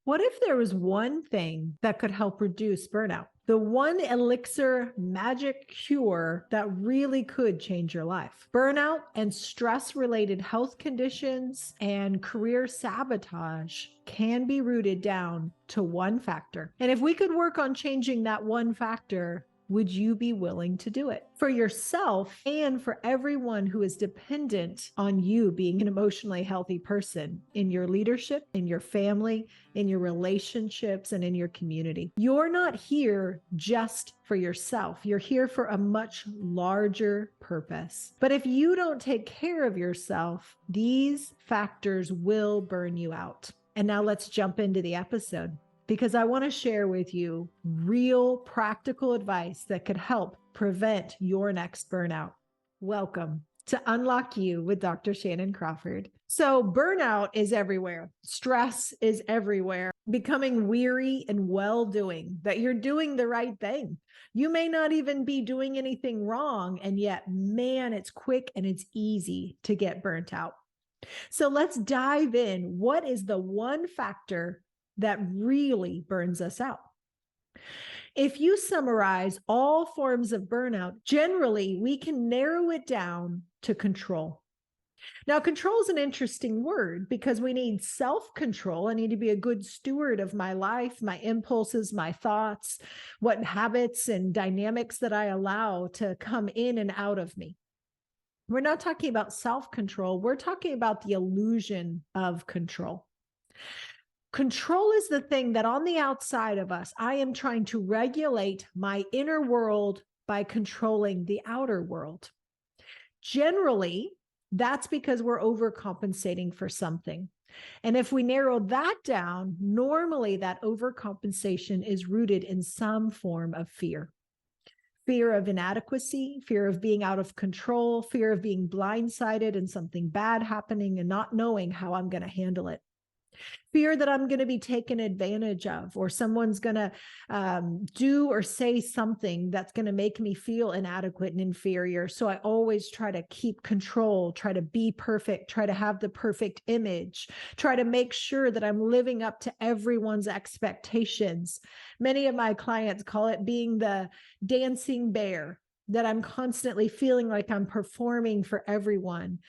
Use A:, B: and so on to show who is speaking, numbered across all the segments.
A: What if there was one thing that could help reduce burnout? The one elixir magic cure that really could change your life. Burnout and stress-related health conditions and career sabotage can be rooted down to one factor. And if we could work on changing that one factor, would you be willing to do it for yourself and for everyone who is dependent on you being an emotionally healthy person in your leadership, in your family, in your relationships, and in your community? You're not here just for yourself. You're here for a much larger purpose. But if you don't take care of yourself, these factors will burn you out. And now let's jump into the episode, because I want to share with you real practical advice that could help prevent your next burnout. Welcome to Unlock You with Dr. Shannan Crawford. So burnout is everywhere. Stress is everywhere. Becoming weary and well-doing, that you're doing the right thing. You may not even be doing anything wrong, and yet, man, it's quick and it's easy to get burnt out. So let's dive in. What is the one factor that really burns us out? If you summarize all forms of burnout, generally we can narrow it down to control. Now, control is an interesting word because we need self-control. I need to be a good steward of my life, my impulses, my thoughts, what habits and dynamics that I allow to come in and out of me. We're not talking about self-control. We're talking about the illusion of control. Control is the thing that on the outside of us, I am trying to regulate my inner world by controlling the outer world. Generally, that's because we're overcompensating for something. And if we narrow that down, normally that overcompensation is rooted in some form of fear. Fear of inadequacy, fear of being out of control, fear of being blindsided and something bad happening and not knowing how I'm going to handle it. Fear that I'm going to be taken advantage of, or someone's going to do or say something that's going to make me feel inadequate and inferior. So I always try to keep control, try to be perfect, try to have the perfect image, try to make sure that I'm living up to everyone's expectations. Many of my clients call it being the dancing bear, that I'm constantly feeling like I'm performing for everyone.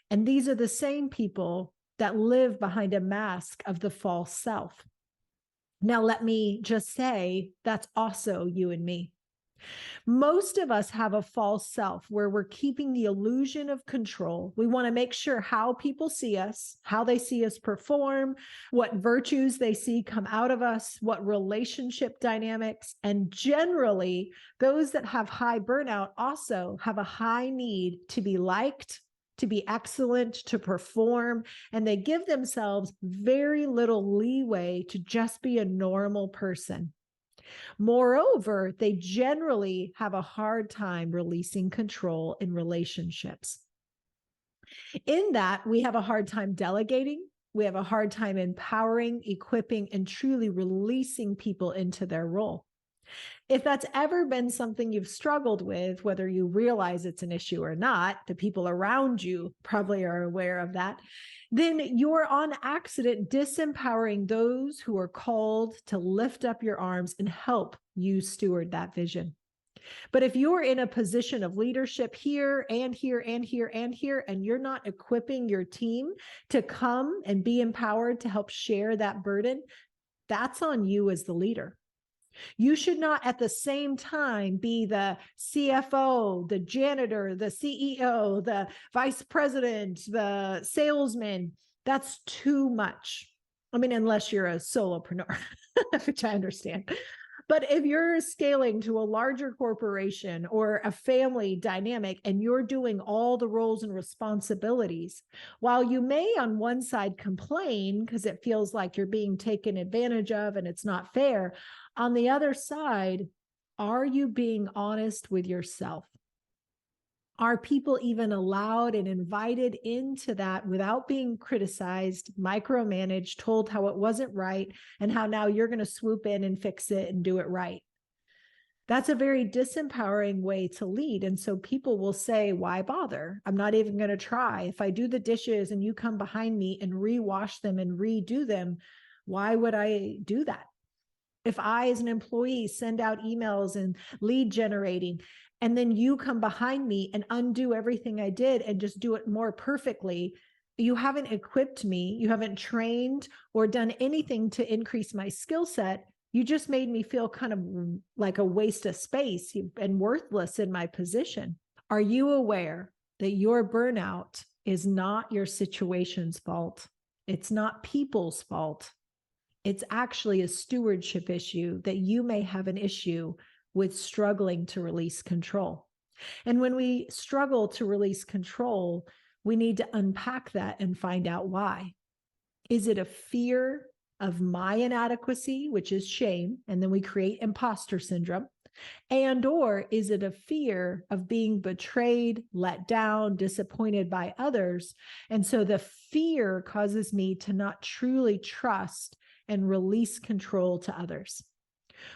A: And these are the same people that live behind a mask of the false self. Now, let me just say, that's also you and me. Most of us have a false self where we're keeping the illusion of control. We want to make sure how people see us, how they see us perform, what virtues they see come out of us, what relationship dynamics. And generally, those that have high burnout also have a high need to be liked, to be excellent, to perform, and they give themselves very little leeway to just be a normal person. Moreover, they generally have a hard time releasing control in relationships. In that, we have a hard time delegating. We have a hard time empowering, equipping, and truly releasing people into their role. If that's ever been something you've struggled with, whether you realize it's an issue or not, the people around you probably are aware of that, then you're on accident disempowering those who are called to lift up your arms and help you steward that vision. But if you're in a position of leadership here and here and here and here, and you're not equipping your team to come and be empowered to help share that burden, that's on you as the leader. You should not at the same time be the CFO, the janitor, the CEO, the vice president, the salesman. That's too much. I mean, unless you're a solopreneur, which I understand. But if you're scaling to a larger corporation or a family dynamic and you're doing all the roles and responsibilities, while you may on one side complain because it feels like you're being taken advantage of and it's not fair, on the other side, are you being honest with yourself? Are people even allowed and invited into that without being criticized, micromanaged, told how it wasn't right, and how now you're going to swoop in and fix it and do it right? That's a very disempowering way to lead. And so people will say, why bother? I'm not even going to try. If I do the dishes and you come behind me and rewash them and redo them, Why would I do that? If I, as an employee, send out emails and lead generating, and then you come behind me and undo everything I did and just do it more perfectly, you haven't equipped me, you haven't trained or done anything to increase my skill set. You just made me feel kind of like a waste of space and worthless in my position. Are you aware that your burnout is not your situation's fault? It's not people's fault. It's actually a stewardship issue that you may have an issue with struggling to release control. And when we struggle to release control, we need to unpack that and find out why. Is it a fear of my inadequacy, which is shame, and then we create imposter syndrome? And or is it a fear of being betrayed, let down, disappointed by others? And so the fear causes me to not truly trust and release control to others.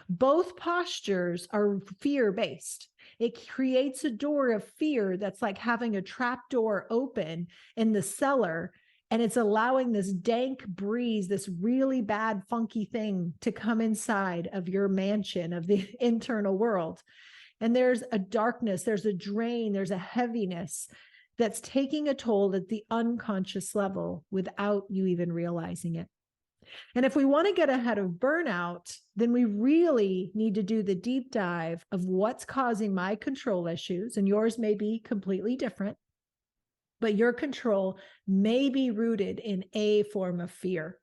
A: Both postures are fear-based. It creates a door of fear that's like having a trap door open in the cellar, and it's allowing this dank breeze, this really bad, funky thing to come inside of your mansion, of the internal world. And there's a darkness, there's a drain, there's a heaviness that's taking a toll at the unconscious level without you even realizing it. And if we want to get ahead of burnout, then we really need to do the deep dive of what's causing my control issues. And yours may be completely different, but your control may be rooted in a form of fear.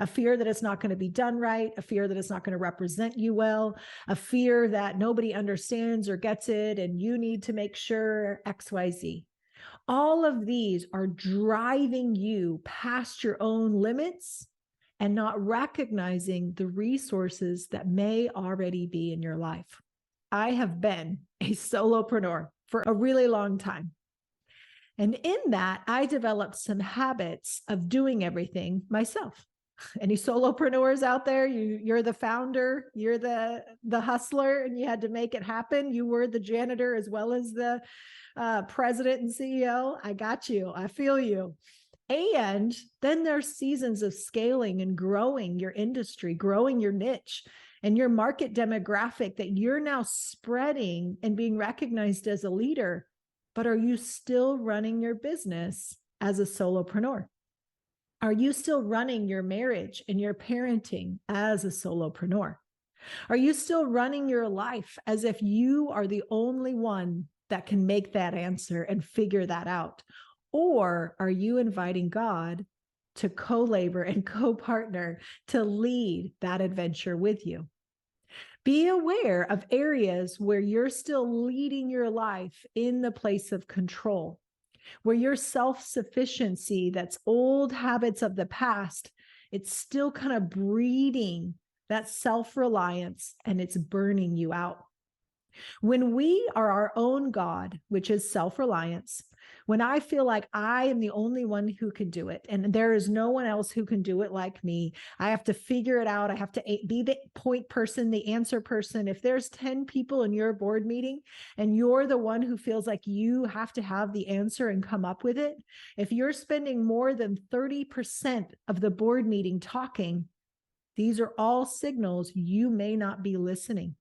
A: A fear that it's not going to be done right, a fear that it's not going to represent you well, a fear that nobody understands or gets it, and you need to make sure XYZ. All of these are driving you past your own limits and not recognizing the resources that may already be in your life. I have been a solopreneur for a really long time. And in that, I developed some habits of doing everything myself. Any solopreneurs out there? You're the founder, you're the hustler, and you had to make it happen. You were the janitor as well as the president and CEO. I got you. I feel you. And then there's seasons of scaling and growing your industry, growing your niche and your market demographic that you're now spreading and being recognized as a leader. But are you still running your business as a solopreneur? Are you still running your marriage and your parenting as a solopreneur? Are you still running your life as if you are the only one that can make that answer and figure that out? Or are you inviting God to co-labor and co-partner to lead that adventure with you? Be aware of areas where you're still leading your life in the place of control, where your self-sufficiency, that's old habits of the past, it's still kind of breeding that self-reliance and it's burning you out. When we are our own God, which is self-reliance, when I feel like I am the only one who can do it and there is no one else who can do it like me, I have to figure it out. I have to be the point person, the answer person. If there's 10 people in your board meeting and you're the one who feels like you have to have the answer and come up with it, if you're spending more than 30% of the board meeting talking, these are all signals you may not be listening.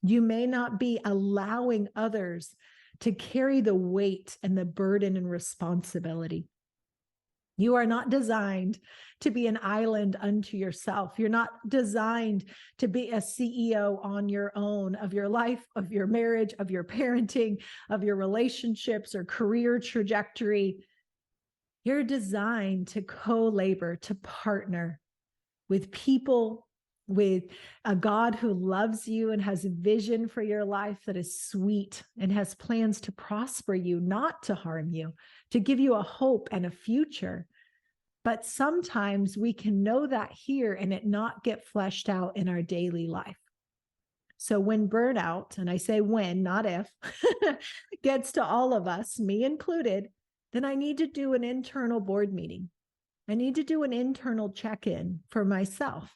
A: You may not be allowing others to carry the weight and the burden and responsibility. You are not designed to be an island unto yourself. You're not designed to be a CEO on your own of your life, of your marriage, of your parenting, of your relationships or career trajectory. You're designed to co-labor, to partner with people, with a God who loves you and has a vision for your life that is sweet and has plans to prosper you, not to harm you, to give you a hope and a future. But sometimes we can know that here and it not get fleshed out in our daily life. So when burnout, and I say when, not if, gets to all of us, me included, then I need to do an internal board meeting. I need to do an internal check-in for myself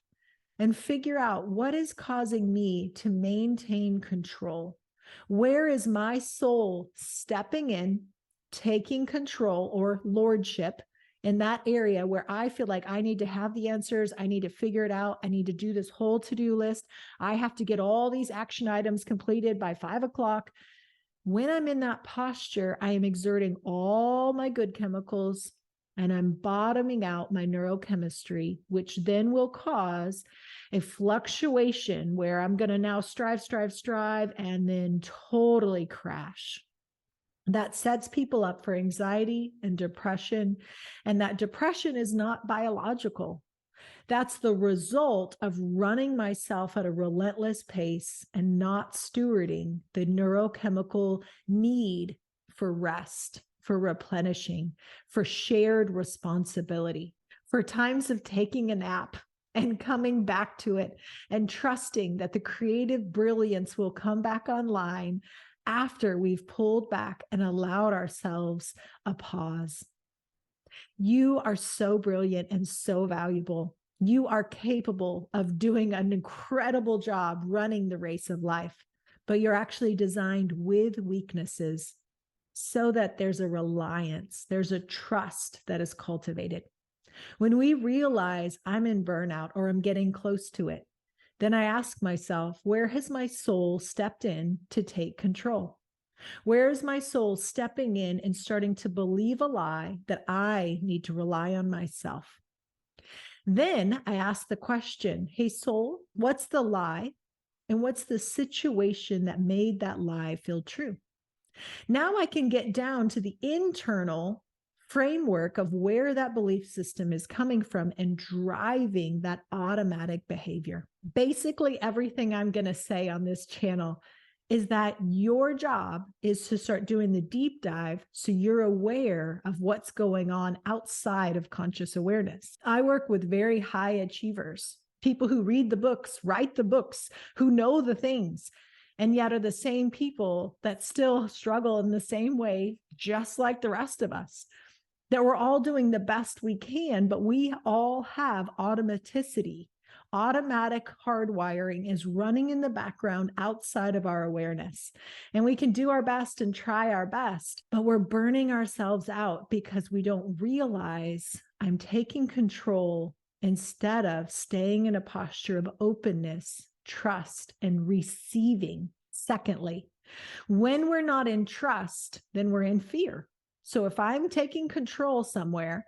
A: and figure out what is causing me to maintain control. Where is my soul stepping in, taking control or lordship in that area where I feel like I need to have the answers. I need to figure it out. I need to do this whole to-do list. I have to get all these action items completed by 5 o'clock. When I'm in that posture, I am exerting all my good chemicals and I'm bottoming out my neurochemistry, which then will cause a fluctuation where I'm going to now strive, and then totally crash. That sets people up for anxiety and depression. And that depression is not biological. That's the result of running myself at a relentless pace and not stewarding the neurochemical need for rest, for replenishing, for shared responsibility, for times of taking a nap and coming back to it and trusting that the creative brilliance will come back online after we've pulled back and allowed ourselves a pause. You are so brilliant and so valuable. You are capable of doing an incredible job running the race of life, but you're actually designed with weaknesses so that there's a reliance, there's a trust that is cultivated. When we realize I'm in burnout or I'm getting close to it, then I ask myself, where has my soul stepped in to take control? Where is my soul stepping in and starting to believe a lie that I need to rely on myself? Then I ask the question, hey, soul, what's the lie? And what's the situation that made that lie feel true? Now I can get down to the internal framework of where that belief system is coming from and driving that automatic behavior. Basically, everything I'm going to say on this channel is that your job is to start doing the deep dive so you're aware of what's going on outside of conscious awareness. I work with very high achievers, people who read the books, write the books, who know the things, and yet are the same people that still struggle in the same way, just like the rest of us. That we're all doing the best we can, but we all have automaticity. Automatic hardwiring is running in the background outside of our awareness. And we can do our best and try our best, but we're burning ourselves out because we don't realize I'm taking control instead of staying in a posture of openness, trust, and receiving. Secondly, when we're not in trust, then we're in fear. So if I'm taking control somewhere,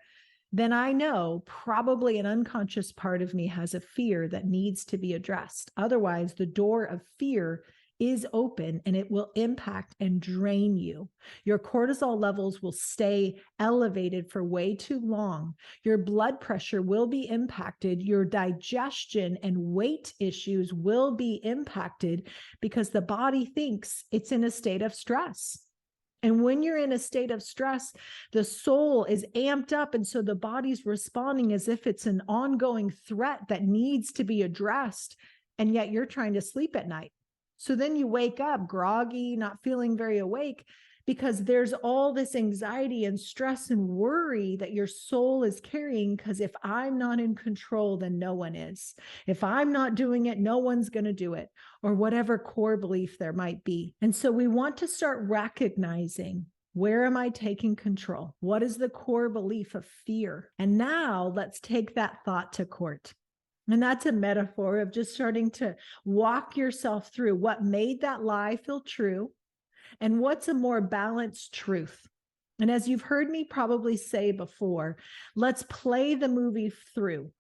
A: then I know probably an unconscious part of me has a fear that needs to be addressed. Otherwise, the door of fear is open and it will impact and drain you. Your cortisol levels will stay elevated for way too long. Your blood pressure will be impacted. Your digestion and weight issues will be impacted because the body thinks it's in a state of stress. And when you're in a state of stress, the soul is amped up. And so the body's responding as if it's an ongoing threat that needs to be addressed. And yet you're trying to sleep at night. So then you wake up groggy, not feeling very awake, because there's all this anxiety and stress and worry that your soul is carrying. Because if I'm not in control, then no one is. If I'm not doing it, no one's going to do it, or whatever core belief there might be. And so we want to start recognizing, where am I taking control? What is the core belief of fear? And now let's take that thought to court. And that's a metaphor of just starting to walk yourself through what made that lie feel true and what's a more balanced truth. And as you've heard me probably say before, let's play the movie through.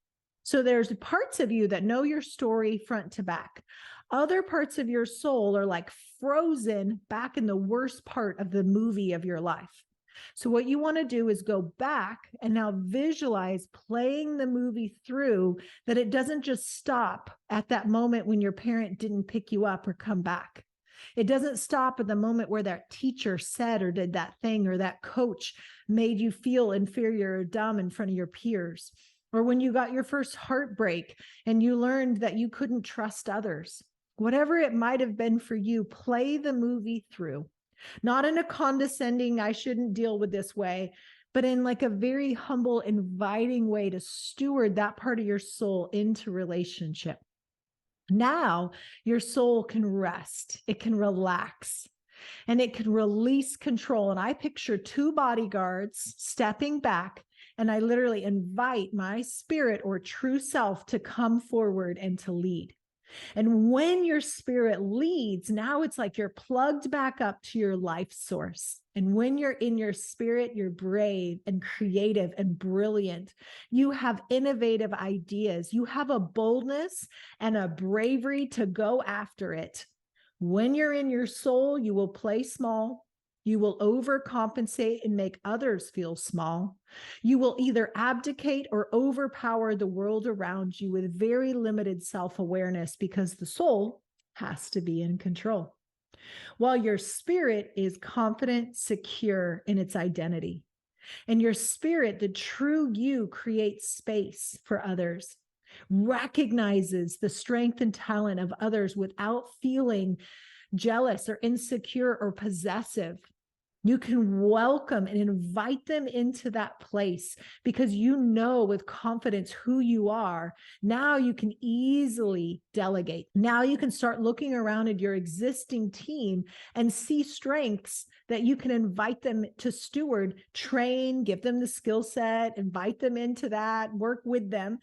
A: So there's parts of you that know your story front to back. Other parts of your soul are like frozen back in the worst part of the movie of your life. So what you want to do is go back and now visualize playing the movie through, that it doesn't just stop at that moment when your parent didn't pick you up or come back. It doesn't stop at the moment where that teacher said or did that thing, or that coach made you feel inferior or dumb in front of your peers, or when you got your first heartbreak and you learned that you couldn't trust others. Whatever it might have been for you, play the movie through. Not in a condescending, I shouldn't deal with this way, but in like a very humble, inviting way to steward that part of your soul into relationship. Now your soul can rest, it can relax, and it can release control. And I picture two bodyguards stepping back And I literally invite my spirit or true self to come forward and to lead. And when your spirit leads, now it's like you're plugged back up to your life source. And when you're in your spirit, you're brave and creative and brilliant. You have innovative ideas. You have a boldness and a bravery to go after it. When you're in your soul, you will play small. You will overcompensate and make others feel small. You will either abdicate or overpower the world around you with very limited self-awareness because the soul has to be in control. While your spirit is confident, secure in its identity. And your spirit, the true you, creates space for others, recognizes the strength and talent of others without feeling jealous or insecure or possessive. You can welcome and invite them into that place because you know with confidence who you are. Now you can easily delegate. Now you can start looking around at your existing team and see strengths that you can invite them to steward, train, give them the skill set, invite them into that, work with them.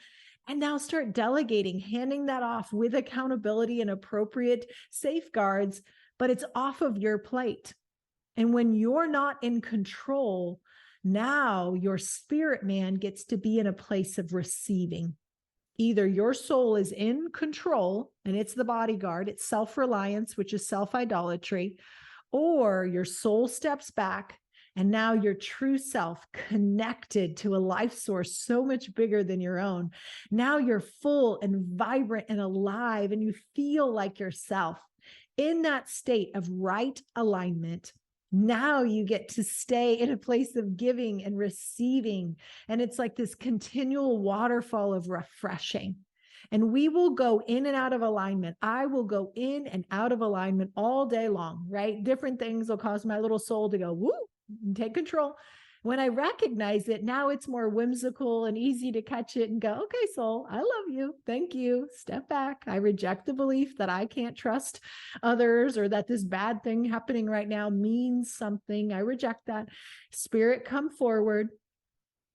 A: And now start delegating, handing that off with accountability and appropriate safeguards, but it's off of your plate. And when you're not in control, now your spirit man gets to be in a place of receiving. Either your soul is in control and it's the bodyguard, it's self-reliance, which is self-idolatry, or your soul steps back and now your true self connected to a life source so much bigger than your own. Now you're full and vibrant and alive and you feel like yourself. In that state of right alignment, now you get to stay in a place of giving and receiving. And it's like this continual waterfall of refreshing. And we will go in and out of alignment. I will go in and out of alignment all day long, right? Different things will cause my little soul to go, woo, and take control. When I recognize it, now it's more whimsical and easy to catch it and go, okay, soul, I love you. Thank you. Step back. I reject the belief that I can't trust others or that this bad thing happening right now means something. I reject that. Spirit, come forward.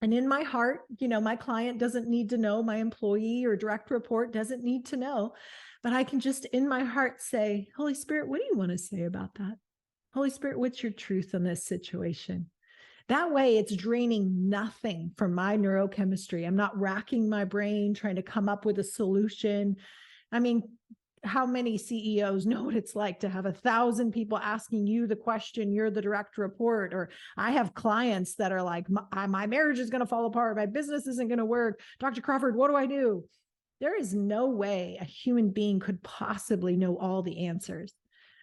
A: And in my heart, my client doesn't need to know, my employee or direct report doesn't need to know, but I can just in my heart say, Holy Spirit, what do you want to say about that? Holy Spirit, what's your truth on this situation? That way it's draining nothing from my neurochemistry. I'm not racking my brain trying to come up with a solution. I mean, how many CEOs know what it's like to have 1,000 people asking you the question, you're the direct report, or I have clients that are like, my marriage is going to fall apart. My business isn't going to work. Dr. Crawford, what do I do? There is no way a human being could possibly know all the answers.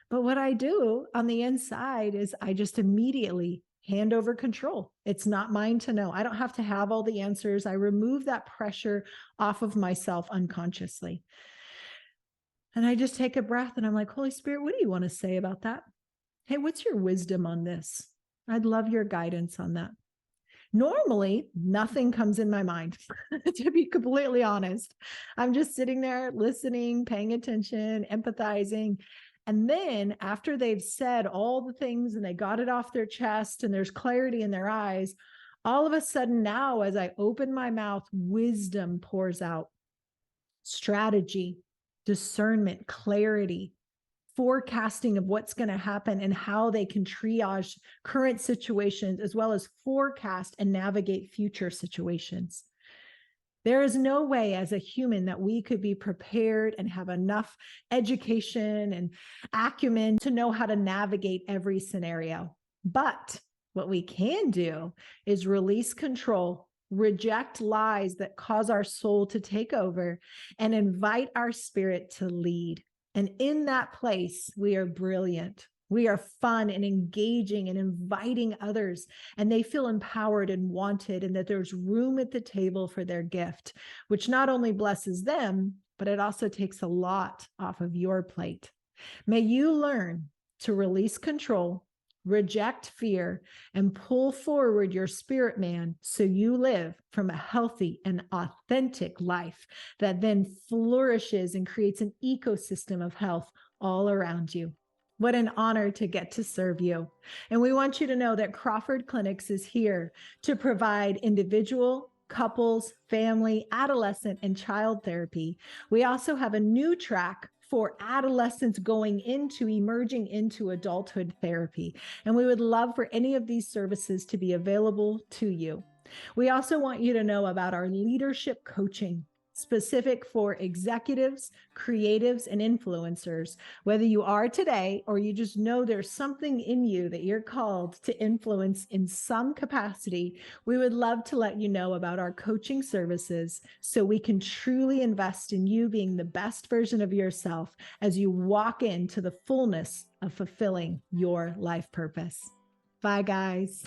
A: But what I do on the inside is I just immediately hand over control. It's not mine to know. I don't have to have all the answers. I remove that pressure off of myself unconsciously. And I just take a breath and I'm like, Holy Spirit, what do you want to say about that? Hey, what's your wisdom on this? I'd love your guidance on that. Normally, nothing comes in my mind, to be completely honest. I'm just sitting there listening, paying attention, empathizing. And then after they've said all the things and they got it off their chest and there's clarity in their eyes, all of a sudden now, as I open my mouth, wisdom pours out. Strategy, discernment, clarity, forecasting of what's going to happen and how they can triage current situations, as well as forecast and navigate future situations. There is no way as a human that we could be prepared and have enough education and acumen to know how to navigate every scenario. But what we can do is release control, reject lies that cause our soul to take over, and invite our spirit to lead. And in that place, we are brilliant. We are fun and engaging and inviting others, and they feel empowered and wanted, and that there's room at the table for their gift, which not only blesses them, but it also takes a lot off of your plate. May you learn to release control, reject fear, and pull forward your spirit man so you live from a healthy and authentic life that then flourishes and creates an ecosystem of health all around you. What an honor to get to serve you. And we want you to know that Crawford Clinics is here to provide individual, couples, family, adolescent, and child therapy. We also have a new track for adolescents going into emerging into adulthood therapy. And we would love for any of these services to be available to you. We also want you to know about our leadership coaching, specific for executives, creatives, and influencers. Whether you are today or you just know there's something in you that you're called to influence in some capacity, we would love to let you know about our coaching services so we can truly invest in you being the best version of yourself as you walk into the fullness of fulfilling your life purpose. Bye, guys.